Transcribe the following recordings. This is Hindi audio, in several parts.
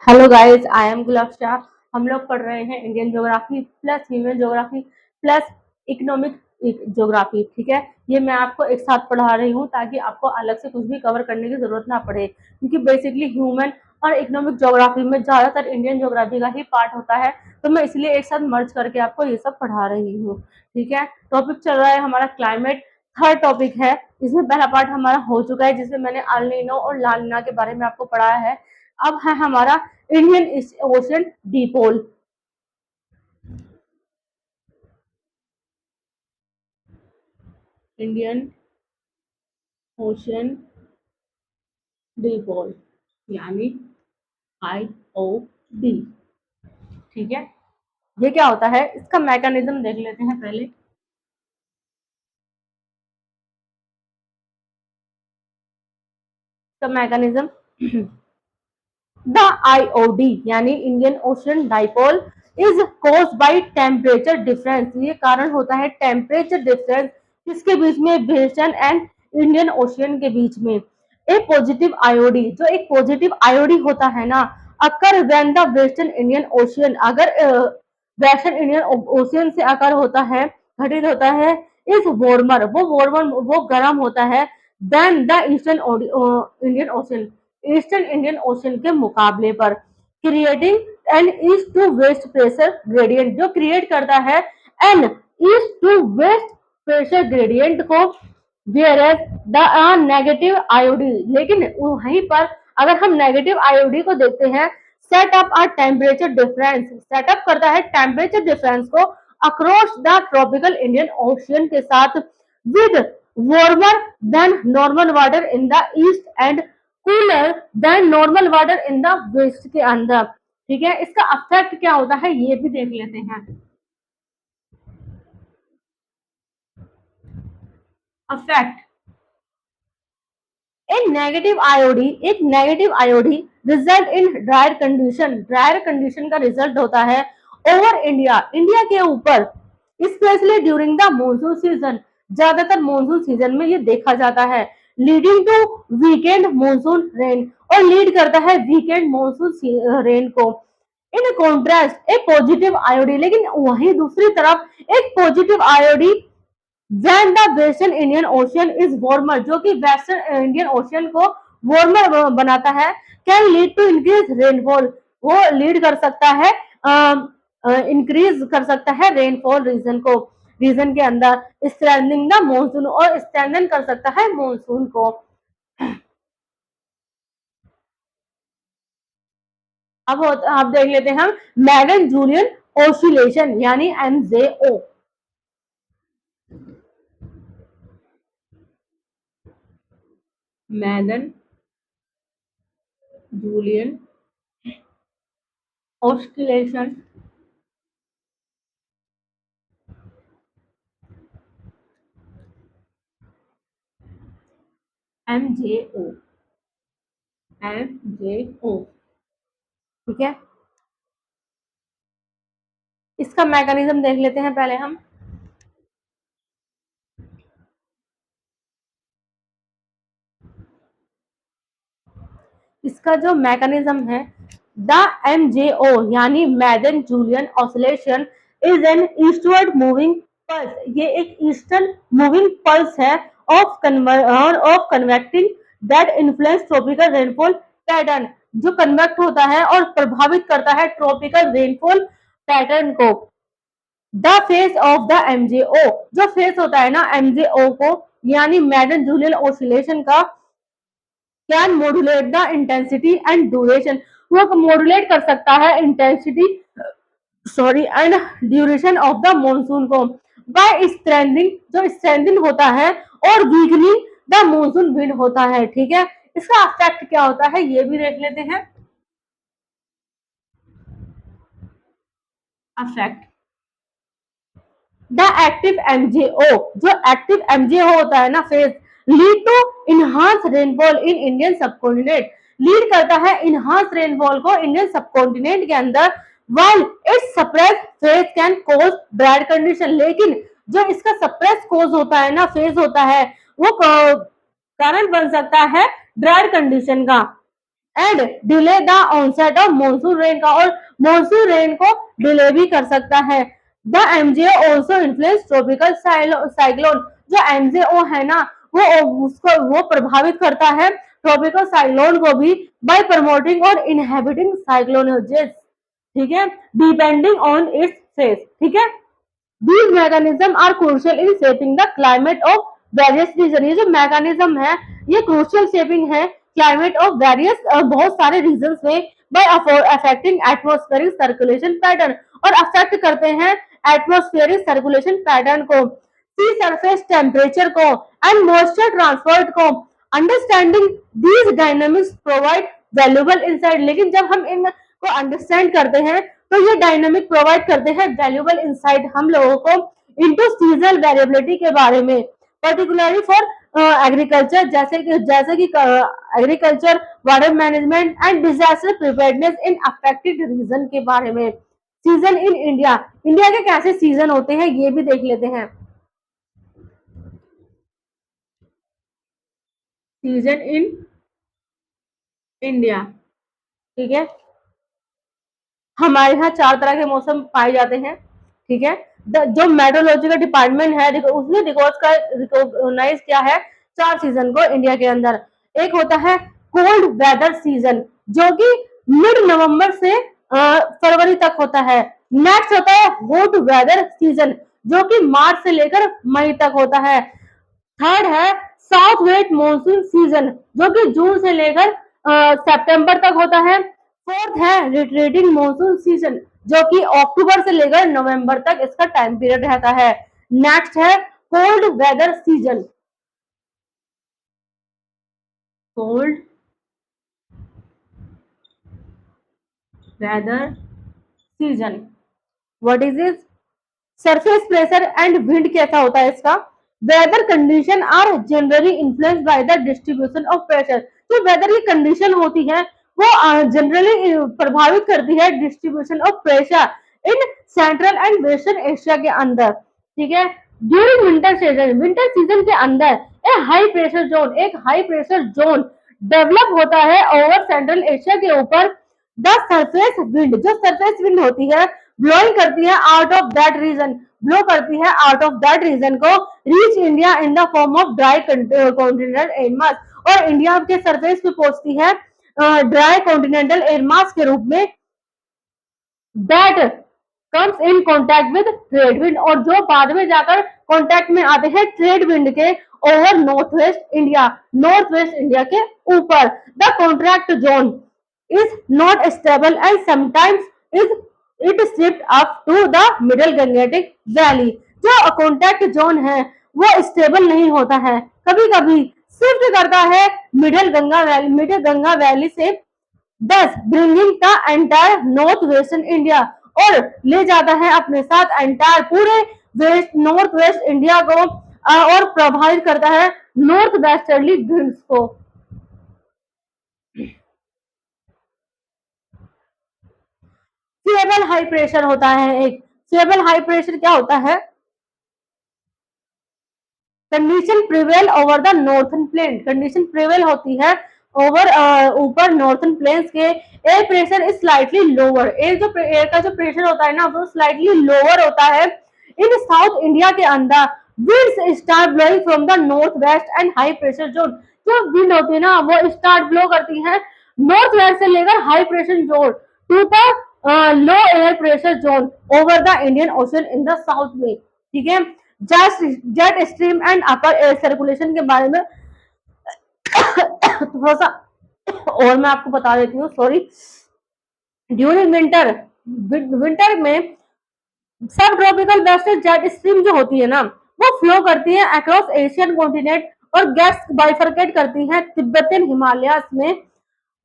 हेलो गाइस, आई एम गुलाब शाह। हम लोग पढ़ रहे हैं Indian geography plus human geography plus economic geography. ठीक है, ये मैं आपको एक साथ पढ़ा रही हूँ ताकि आपको अलग से कुछ भी कवर करने की जरूरत ना पड़े, क्योंकि बेसिकली ह्यूमन और इकोनॉमिक ज्योग्राफी में ज्यादातर इंडियन ज्योग्राफी का ही पार्ट होता है, तो मैं इसलिए एक साथ मर्ज करके आपको ये सब पढ़ा रही हूँ। ठीक है, टॉपिक चल रहा है हमारा क्लाइमेट। थर्ड टॉपिक है, इसमें पहला पार्ट हमारा हो चुका है जिसमें मैंने अल नीनो और लाल नीना के बारे में आपको पढ़ाया है। अब है हमारा Indian ocean dipole. Indian ocean dipole यानी IOD। ठीक है, ये क्या होता है, इसका मैकेनिज्म देख लेते हैं पहले। इसका मैकेनिज्म द IOD यानी Indian ocean dipole is caused by temperature difference. ये कारण होता है टेम्परेचर डिफरेंस किसके बीच में, वेस्टर्न एंड इंडियन ओशियन के बीच में। ए पॉजिटिव आईओडी, जो एक पॉजिटिव आईओडी होता है ना, occur when the western Indian ocean, अगर वेस्टर्न इंडियन ओशियन से अकर होता है, घटित होता है, इज वार्मर वो गर्म होता है then the eastern Indian ocean, eastern Indian ocean के मुकाबले पर, creating an east to west pressure gradient, जो क्रिएट करता है an east to west pressure gradient को। वेयर द नेगेटिव आईओडी, लेकिन वहीं पर अगर हम नेगेटिव आईओडी को देखते हैं, set up a temperature difference, setup करता है टेम्परेचर डिफरेंस को across the tropical Indian ocean के साथ, with warmer than normal water in the east and cooler than normal water in the west के अंदर। ठीक है, इसका अफेक्ट क्या होता है ये भी देख लेते हैं। अफेक्ट, एक negative IOD result in drier condition, drier condition का रिजल्ट होता है ओवर इंडिया, इंडिया के ऊपर, especially during the monsoon season, ज्यादातर मॉनसून सीजन में ये देखा जाता है, leading to weakened monsoon rain, और लीड करता है वीकेंड मॉनसून रेन को। In contrast a positive IOD, लेकिन वहीं दूसरी तरफ एक positive IOD when the western indian ocean is warmer, जो कि वेस्टर्न इंडियन ओशियन को वार्मर बनाता है, can lead to increase rainfall, वो लीड कर सकता है, इंक्रीज कर सकता है रेनफॉल रीजन को, रीजन के अंदर स्ट्रेंथनिंग द मॉनसून, और स्ट्रेंथन कर सकता है मॉनसून को। अब देख लेते हैं हम मैगन जूलियन ओसिलेशन यानी MJO। Madden Julian oscillation MJO, MJO। ठीक है, इसका मैकेनिज्म देख लेते हैं पहले हम। इसका जो मैकेनिज्म है, द MJO यानी Madden Julian oscillation is an eastward moving pulse, ये एक ईस्टर्न मूविंग पल्स है of convecting that influence tropical rainfall pattern, जो कन्वेक्ट होता है और प्रभावित करता है ट्रॉपिकल रेनफॉल पैटर्न को। The phase of the MJO, जो फेस होता है ना MJO को, यानी मैगन जूलियन ऑसिलेशन का, can modulate the intensity and duration, वो मॉड्यूलेट कर सकता है intensity, sorry, and duration of the monsoon को, बाय स्ट्रेंथिंग, जो स्ट्रेंथिंग होता है, और वीकनिंग द मॉनसून विंड होता है। ठीक है, इसका इफेक्ट क्या होता है ये भी देख लेते हैं। अफेक्ट, द एक्टिव MJO, जो एक्टिव MJO होता है ना phase, lead to enhance rainfall in Indian subcontinent, lead करता है इनहांस रेनफॉल को इंडियन सबकॉन्टिनेंट के अंदर, while its suppress phase can cause dry condition, लेकिन जो इसका सप्रेस कोज होता है ना, फेज होता है, वो कारण बन सकता है ड्राई कंडीशन का। And delay the onset of monsoon rain का, और मानसून रेन को डिले भी कर सकता है। The MJO also influence tropical cyclone, जो एमजेओ है ना वो उसको वो प्रभावित करता है ट्रॉपिकल साइक्लोन को भी, बाय प्रमोटिंग और इनहेबिटिंग साइक्लोनजेस, ठीक है, डिपेंडिंग ऑन इट्स फेस, ठीक है। These mechanisms are crucial in shaping the climate of various region। ये जो मैकेनिज्म है ये क्रूशियल शेपिंग है क्लाइमेट ऑफ वेरियस बहुत सारे रीजन में, by affecting atmospheric circulation pattern, और अफेक्ट करते हैं एटमोस्फेरिक सर्कुलेशन पैटर्न को, सी सरफेस टेम्परेचर को एंड मॉइस्चर ट्रांसपोर्ट को। Understanding these dynamics provide valuable insight. लेकिन जब हम इनको अंडरस्टैंड करते हैं तो ये डायनामिक प्रोवाइड करते हैं वैल्यूबल इंसाइट हम लोगों को इनटू सीजनल वेरिएबिलिटी के बारे में, पर्टिकुलरली फॉर एग्रीकल्चर, जैसे कि agriculture, water management and disaster preparedness in affected region के बारे में। सीजन इन इंडिया, इंडिया के कैसे सीजन होते हैं ये भी देख लेते हैं। सीजन इन इंडिया, ठीक है, हमारे यहाँ 4 तरह के मौसम पाए जाते हैं, ठीक है। जो मेट्रोलॉजिकल डिपार्टमेंट है उसने रिकॉग्नाइज किया है 4 सीजन को इंडिया के अंदर। एक होता है कोल्ड वेदर सीजन, जो कि मिड नवंबर से फरवरी तक होता है। नेक्स्ट होता है हॉट वेदर सीजन, जो कि मार्च से लेकर मई तक होता है। थर्ड है साउथ वेस्ट मॉनसून सीजन, जो कि जून से लेकर सितंबर तक होता है। फोर्थ है रिट्रीटिंग मॉनसून सीजन, जो कि अक्टूबर से लेकर नवंबर तक इसका टाइम पीरियड रहता है। नेक्स्ट है cold weather season, cold weather season, what is it? Surface pressure and wind कैसा होता है इसका? Weather condition are generally influence by the distribution of pressure. जो वेदर की कंडीशन होती है वो जनरली प्रभावित करती है distribution of pressure in central and western Asia के अंदर, ठीक है। ड्यूरिंग विंटर सीजन के अंदर एक हाई प्रेशर जोन डेवलप होता है ओवर सेंट्रल एशिया के ऊपर। द सरफेस विंड, जो सरफेस विंड होती है ब्लोइंग करती है out of that region, blow करती है आउट ऑफ दैट रीजन को reach India in the form of dry continental air mass, और इंडिया के सरफेस पे पहुंचती है ड्राई कॉन्टिनेंटल एयर मास के रूप में, that comes in contact with trade wind, और जो बाद में जाकर कॉन्टैक्ट में आते हैं ट्रेड विंड के ओवर नॉर्थ वेस्ट इंडिया के ऊपर। The contract zone is not stable and sometimes is it shift up to the middle Gangetic Valley। जो कॉन्टैक्ट जोन है वो स्टेबल नहीं होता है, कभी कभी शिफ्ट करता है मिडिल गंगा वैली से, दस bringing the entire north western India, और ले जाता है अपने साथ एंटायर पूरे नॉर्थ वेस्ट इंडिया को और प्रभावित करता है नॉर्थ वेस्टर्ली विंड्स को। स्टेबल हाई प्रेशर होता है एक, स्टेबल हाई प्रेशर क्या होता है? Condition prevail over the northern plain, condition prevail होती है ओवर ऊपर नॉर्थन प्लेन्स के। Air pressure is slightly lower, air का जो प्रेशर होता है ना वो स्लाइटली लोअर होता है। इन साउथ इंडिया के अंदर winds start blowing from the north west and high pressure zone, जो विंड होती है ना वो स्टार्ट ब्लो करती है नॉर्थ वेस्ट से लेकर high pressure zone to the low air pressure zone over the Indian ocean in the south में, ठीक है। Jet stream and upper air circulation के बारे में थोड़ा सा और मैं आपको बता देती हूँ, सॉरी। ड्यूरिंग विंटर में सब ट्रॉपिकल वेस्टर्न जेट स्ट्रीम जो होती है ना वो फ्लो करती है अक्रॉस एशियन कॉन्टिनेंट और गैस बाइफरकेट करती है तिब्बतन हिमालयास में।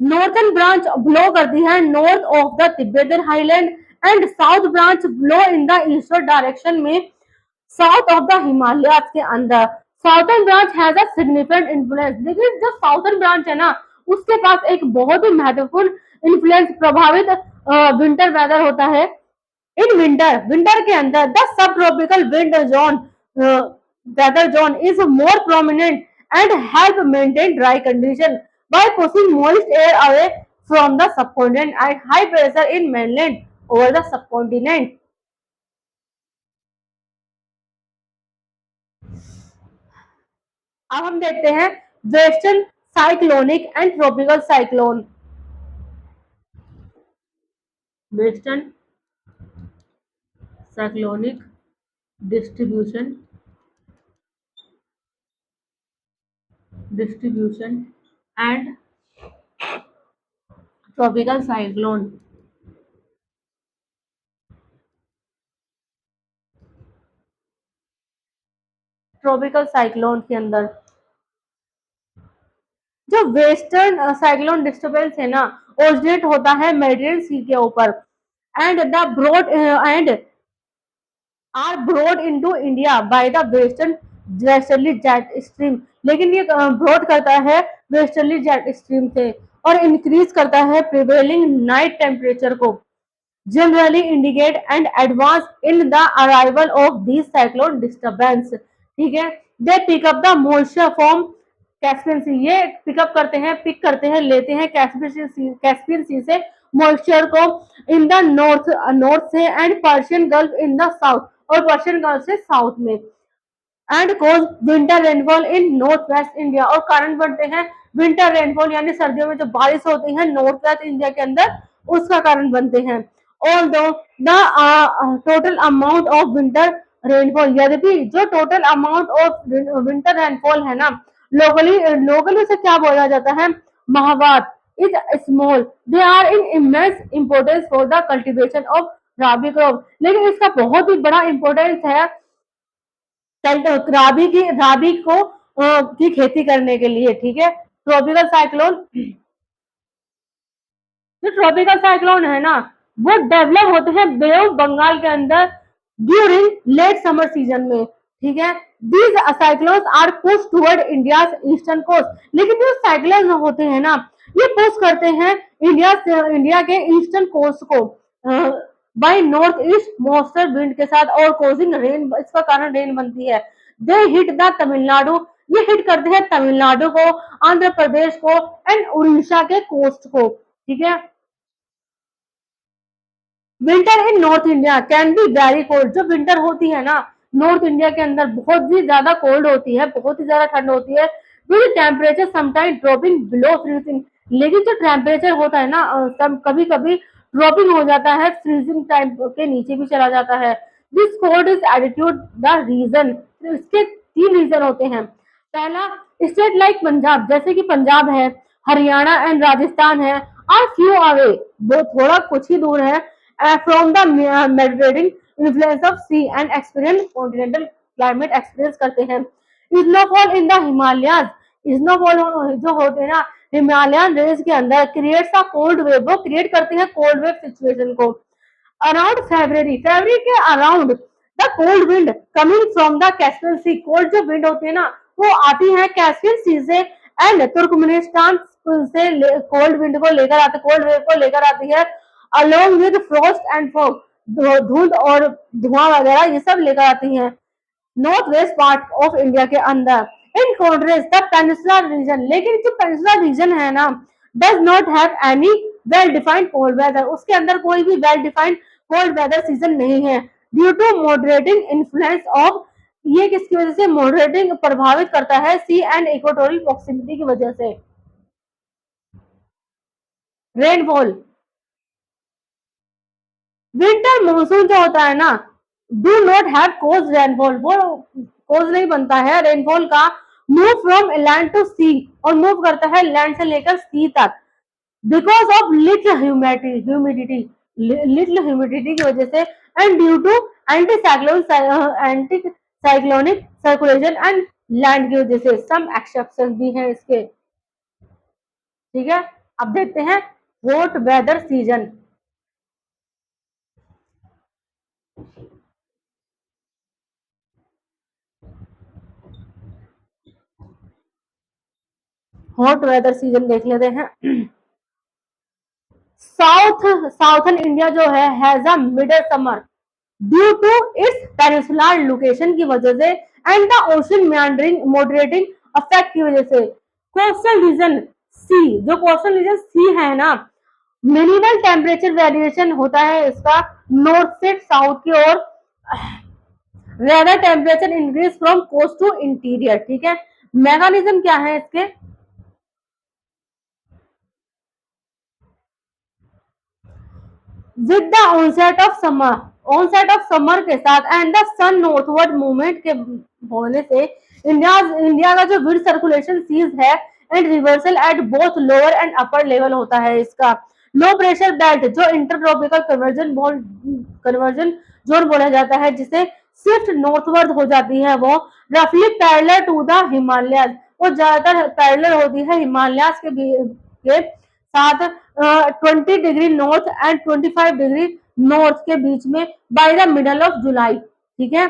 नॉर्थन ब्रांच ब्लो करती है north of the Tibetan highland and south branch blow in the eastern direction में साउथ ऑफ द हिमालयास के अंदर। Southern branch has a significant influence, लेकिन जो साउथर्न ब्रांच है ना उसके पास एक बहुत ही महत्वपूर्ण इन्फ्लुएंस प्रभावित विंटर वेदर होता है। इन विंटर के अंदर the subtropical wind zone weather zone is more prominent and help maintain dry condition. by pushing moist air away from the subcontinent at high pressure in mainland over the subcontinent. अब हम देखते हैं western cyclonic and tropical cyclone. Western cyclonic distribution distribution and tropical cyclone. Tropical cyclone के अंदर जो वेस्टर्न साइक्लोन डिस्टर्बेंस है ना, ओरिजिनेट होता है मेडिटेरियन सी के ऊपर and the broad and are broad into India by the western westerly jet stream. लेकिन ये ब्रॉड करता है वेस्टर्ली जेट स्ट्रीम से और इंक्रीज करता है प्रिवेलिंग नाइट टेम्परेचर को, generally indicate and advance in the arrival of these cyclone disturbance। ठीक है, they pick up the moisture from Caspian sea, ये पिकअप करते हैं, पिक करते हैं, लेते हैं कैस्पियन सी से मॉइस्चर को इन द नॉर्थ से and Persian gulf in the south, और पर्शियन गल्फ से साउथ में and cause winter rainfall in north west India, और कारण बनते हैं विंटर रेनफॉल यानी सर्दियों में जो बारिश होती है नॉर्थ वेस्ट इंडिया के अंदर, उसका कारण बनते हैं। Although the total amount of winter rainfall, यद्यपि जो total amount of winter rainfall है ना, लोकली लोकली से क्या बोला जाता है, mahawat is small, they are in immense importance for the cultivation of rabi crop. लेकिन इसका बहुत ही बड़ा इंपॉर्टेंस है राबी को की खेती करने के लिए। ठीक है, ट्रॉपिकल साइक्लोन, जो ट्रॉपिकल साइक्लोन है ना, वो डेवलप होते हैं बे ऑफ बंगाल के अंदर ड्यूरिंग लेट समर सीजन में। ठीक है, these cyclones are push toward India eastern coast. लेकिन जो साइक्लोन होते हैं ना, ये पुश करते हैं इंडिया के ईस्टर्न कोस्ट को by north east monsoon wind के साथ और कोजिंग रेन, इसका कारण रेन बनती है। दे हिट द तमिलनाडु, ये हिट करते हैं तमिलनाडु को, आंध्र प्रदेश को एंड उड़ीसा के कोस्ट को। ठीक है, winter in north India can be very cold, जो विंटर होती है ना नॉर्थ इंडिया के अंदर बहुत ही ज्यादा कोल्ड होती है, बहुत ही ज्यादा ठंड होती है, with temperature sometime dropping below freezing. लेकिन जो टेम्परेचर होता है ना, कभी कभी ड्रॉपिंग हो जाता है, फ्रीजिंग टाइम के नीचे भी चला जाता है। This cold is attitude the region, इसके तीन रीजन होते हैं। पहला, स्टेट लाइक पंजाब, जैसे कि पंजाब है, हरियाणा एंड राजस्थान है, आर फ्यू अवे, वो थोड़ा कुछ ही दूर है from the Mediterranean influence of sea and experience continental climate experience करते हैं। Snowfall in the Himalayas, snowfall जो होते हैं ना हिमालयन रेंज के अंदर क्रिएट्स अ कोल्ड वेव, वो क्रिएट करते हैं कोल्ड वेव सिचुएशन को। अराउंड फरवरी के around the cold wind coming from the Caspian sea, cold जो विंड होती है ना वो आती है कैस्पियन सी से एंड तुर्कमेनिस्तान से कोल्ड विंड को लेकर आते, कोल्ड वेव को लेकर आती है along with Frost and fog, धुंध और धुआं वगैरह ये सब लेकर आती हैं north west part of India के अंदर। In contrast the peninsular region, लेकिन जो पेनिनसुलर रीजन है ना does not have any well defined cold weather, उसके अंदर कोई भी well defined cold weather season नहीं है। Due to moderating influence of, ये किसकी वजह से मॉडरेटिंग प्रभावित करता है, सी एंड इक्वेटोरियल प्रॉक्सिमिटी की वजह से। रेनफॉल, विंटर मानसून जो होता है ना do not have cause rainfall, वो कोज नहीं बनता है रेनफॉल का। Move from land to sea, और मूव करता है लैंड से लेकर सी तक, because of humidity, little humidity की वजह से and due to anticyclonic circulation and land की वजह से। सम एक्सेप्शन भी हैं इसके। ठीक है, अब देखते हैं hot weather season. Hot weather season देख लेते हैं। साउथर्न इंडिया जो है has a middle summer due to its peninsular location की वजह से and the ocean meandering moderating effect की वजह से। कोस्टल रीजन सी, जो कोस्टल रीजन सी है ना, मिनिमल टेम्परेचर वेरिएशन होता है इसका नॉर्थ से साउथ की ओर, ज्यादा temperature increase from coast to interior. ठीक है, मैकेनिज्म क्या है इसके, with the onset of summer के साथ and the sun northward movement के होने से इंडिया का जो विंड सर्कुलेशन सीज है and reversal at both lower and upper level होता है इसका। लो प्रेशर बेल्ट जो इंटर ट्रॉपिकल कन्वर्जन जोन बोला जाता है, जिसे स्विफ्ट नॉर्थवर्ड हो जाती है, वो रफली पैरेलल टू द हिमालयस, वो ज्यादातर पैरेलल होती है हिमालयस के साथ 20 degree north and 25 degree north के बीच में by the middle of July. ठीक है,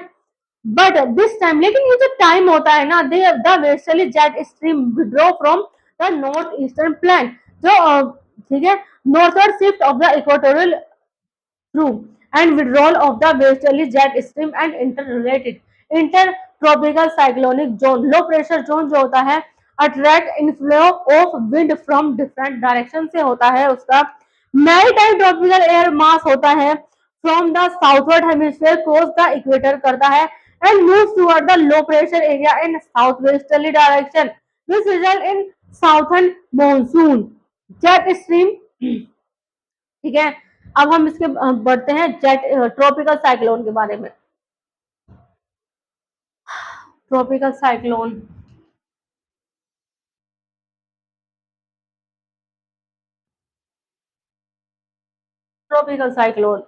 बट दिस टाइम, लेकिन ये जो टाइम होता है ना, the westerly jet stream withdraw from the north eastern plane, जो ठीक है, northward shift of the equatorial through and withdrawal of the westerly jet stream and inter tropical cyclonic zone, low pressure zone जो होता है attract inflow of wind from different direction से होता है उसका। मैरीटाइम ट्रॉपिकल एयर मास होता है from the southward hemisphere cross the equator करता है and moves toward the low pressure area in south westerly direction, this result in southern monsoon jet stream. ठीक है, अब हम इसके बढ़ते हैं जेट ट्रॉपिकल साइक्लोन के बारे में। Tropical cyclone, tropical cyclone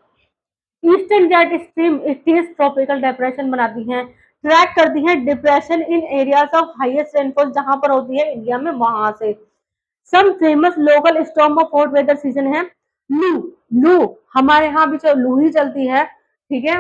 eastern jet stream stage tropical depression बनाती हैं, ट्रैक करती हैं depression in areas of highest rainfall जहां पर होती है इंडिया में, वहां से। Some famous local storm of hot weather season है लू। लू हमारे यहाँ भी लू ही चलती है, ठीक है,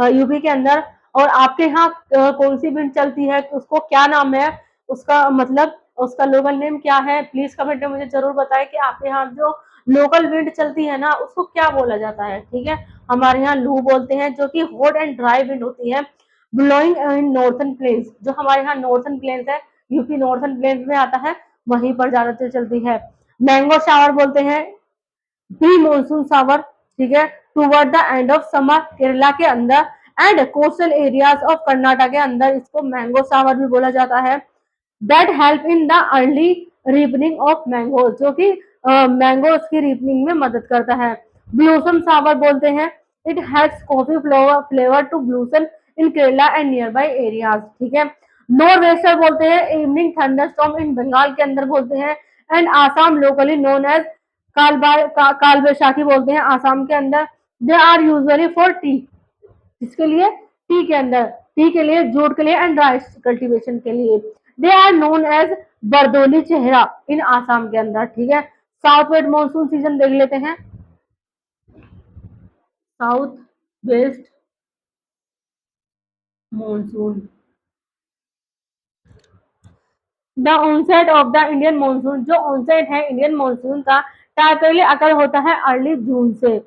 यूपी के अंदर। और आपके यहाँ कौन सी विंड चलती है, उसको क्या नाम है, उसका मतलब उसका लोकल नेम क्या है, प्लीज कमेंट में मुझे जरूर बताएं कि आपके यहाँ जो लोकल विंड चलती है ना उसको क्या बोला जाता है। ठीक है, हमारे यहाँ लू बोलते हैं, जो कि हॉट एंड ड्राई विंड होती है ब्लोइंग इन नॉर्थन प्लेन्स, जो हमारे यहाँ नॉर्थन प्लेन्स है, यूपी नॉर्थन प्लेन्स में आता है, वहीं पर ज्यादातर चलती है। मैंगो शावर बोलते हैं प्री मानसून शावर, ठीक है, toward the end of summer Kerala के अंदर and coastal areas of Karnataka के अंदर इसको मैंगो शावर भी बोला जाता है। That help in the early ripening of mango, जो कि मैंगो की रिपनिंग में मदद करता है। ब्लूसम शावर बोलते हैं, it helps coffee flavour to blossom in Kerala and nearby areas. ठीक है, नॉर वेस्टर बोलते हैं इवनिंग थंडरस्टॉर्म इन बंगाल के अंदर बोलते हैं and Assam locally known as Kal Baishakhi बोलते हैं आसाम के अंदर। They are usually for tea, इसके लिए टी के अंदर, टी के लिए, जूट के लिए एंड राइस कल्टीवेशन के लिए। They are known as Bardoli Chheerha in Assam के अंदर। ठीक है, साउथ वेस्ट मानसून सीजन देख लेते हैं। South west monsoon, the onset of the Indian monsoon, जो ऑनसेट है इंडियन मानसून का टाइपिकली अकर होता है अर्ली जून से,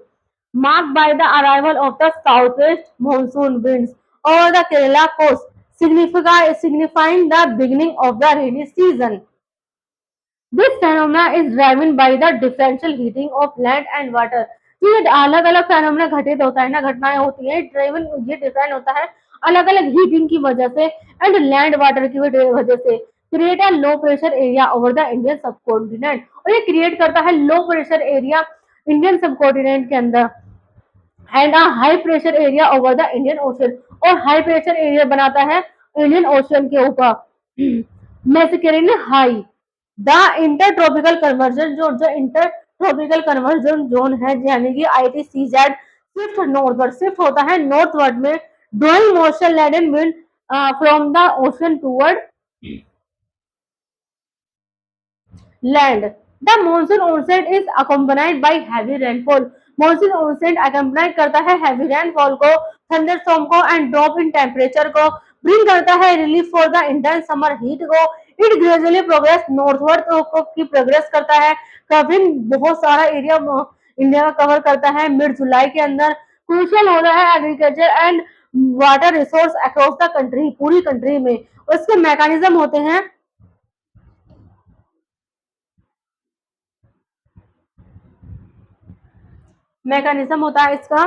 marked by the arrival of the southwest monsoon winds over the Kerala coast, signifying the beginning of the rainy season. This phenomena is driven by the differential heating of land and water. तो ये अलग अलग फेनोमेना घटित होता है ना, घटनाएं होती है ड्राइवन, ये डिफरेंट होता है अलग अलग हीटिंग की वजह से एंड लैंड वाटर की वजह से, create a low pressure area over the Indian subcontinent, और ये क्रिएट करता है low pressure area Indian subcontinent के अंदर and a high pressure area over the Indian ocean, और हाई प्रेशर एरिया बनाता है इंडियन ओशन के ऊपर। Mascarene high, the inter tropical convergence zone, जो इंटर ट्रॉपिकल कन्वर्जन जोन है यानी कि ITCZ स्विफ्ट नॉर्थवर्ड, स्विफ्ट होता है नॉर्थवर्ड में, drawing motion land wind from the ocean toward land. The monsoon onset is accompanied by heavy rainfall. Monsoon onset accompanied करता है heavy rainfall को, thunderstorm को and drop in temperature को, bring करता है relief for the intense summer heat को, it gradually progress northward को की progress करता है, covering बहुत सारा एरिया इंडिया का कवर करता है मिड जुलाई के अंदर। क्रूशियल होता है agriculture and water resource across the country, पूरी कंट्री में। उसके मैकेनिज्म होते हैं मैकेनिज्म होता है इसका।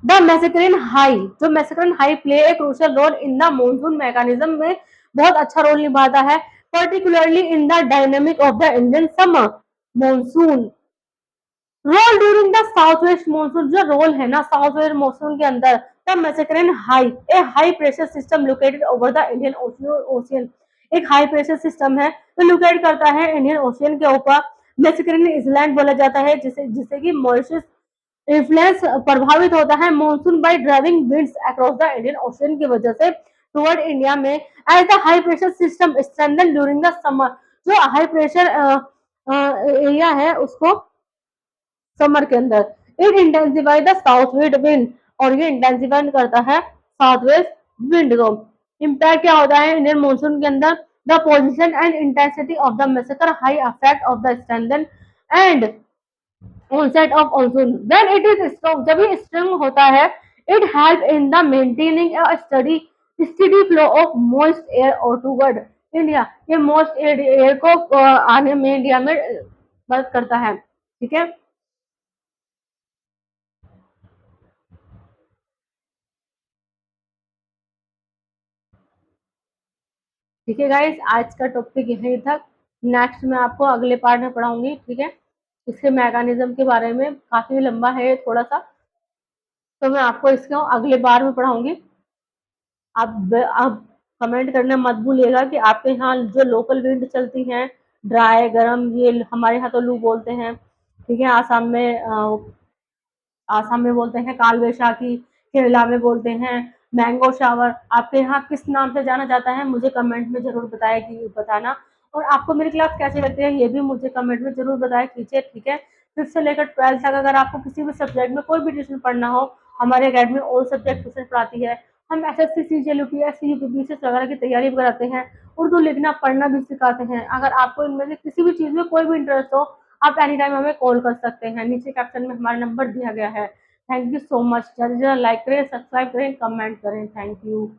द मैसेकरिन हाई, जो Mascarene high play a crucial role in the monsoon mechanism में बहुत अच्छा रोल निभाता है, particularly in the dynamic of the Indian summer monsoon. Role during the south west monsoon, जो रोल है ना साउथ वेस्ट मानसून के अंदर, the Mascarene high, a high pressure system located over the Indian ocean, एक हाई प्रेशर सिस्टम है तो लोकेट करता है इंडियन ओशियन के ऊपर। मैसेकरिन इसलैंड बोला जाता है, जिसे जिसे कि मॉरिशस इन्फ्लुएंस प्रभावित होता है monsoon by driving winds across the Indian ocean की वजह से टुवर्ड इंडिया में, as the high pressure system strengthen during the summer, जो हाई प्रेशर एरिया है उसको समर के अंदर it intensify the south west wind, और ये इंटेंसिफाई करता है साउथ वेस्ट विंड को। इम्पैक्ट क्या होता है इंडियन मानसून के अंदर, the position and intensity of the Mascarene high affect of the strengthen and onset of monsoon when it is strong, जब ये स्ट्रॉन्ग होता है, it help in the maintaining a steady flow of moist air or toward India, ये moist air को आने में इंडिया में मदद करता है, ठीक है। ठीक है गाइस, आज का टॉपिक यही तक। नेक्स्ट मैं आपको अगले पार्ट में पढ़ाऊंगी, ठीक है। इसके मैकेनिज्म के बारे में काफी लंबा है थोड़ा सा, तो मैं आपको इसको अगले बार में पढ़ाऊंगी। आप कमेंट करना मत भूलिएगा कि आपके यहाँ जो लोकल विंड चलती हैं, ड्राई गर्म, ये हमारे यहाँ तो लू बोलते हैं, ठीक है। आसाम में बोलते हैं काल वैशाखी, केरला में बोलते हैं मैंगो शावर। आपके यहाँ किस नाम से जाना जाता है मुझे कमेंट में जरूर बताना। और आपको मेरी क्लास कैसे लगती है ये भी मुझे कमेंट में जरूर बताया कीजिए, ठीक है। फिफ्थ से लेकर 12th तक अगर आपको किसी भी सब्जेक्ट में कोई भी ट्यूशन पढ़ना हो, हमारे अकेडमी ऑल सब्जेक्ट ट्यूशन पढ़ाती है। हम एसएससी, सीजीएल, यूपीएससी, यूपीपीसीएस वगैरह की तैयारी भी कराते हैं, उर्दू लिखना पढ़ना भी सिखाते हैं। अगर आपको इनमें से किसी भी चीज में कोई भी इंटरेस्ट हो, आप एनी टाइम हमें कॉल कर सकते हैं, नीचे कैप्शन में हमारा नंबर दिया गया है। थैंक यू सो मच, ज़्यादा से ज़्यादा लाइक करें, सब्सक्राइब करें, कमेंट करें। Thank you.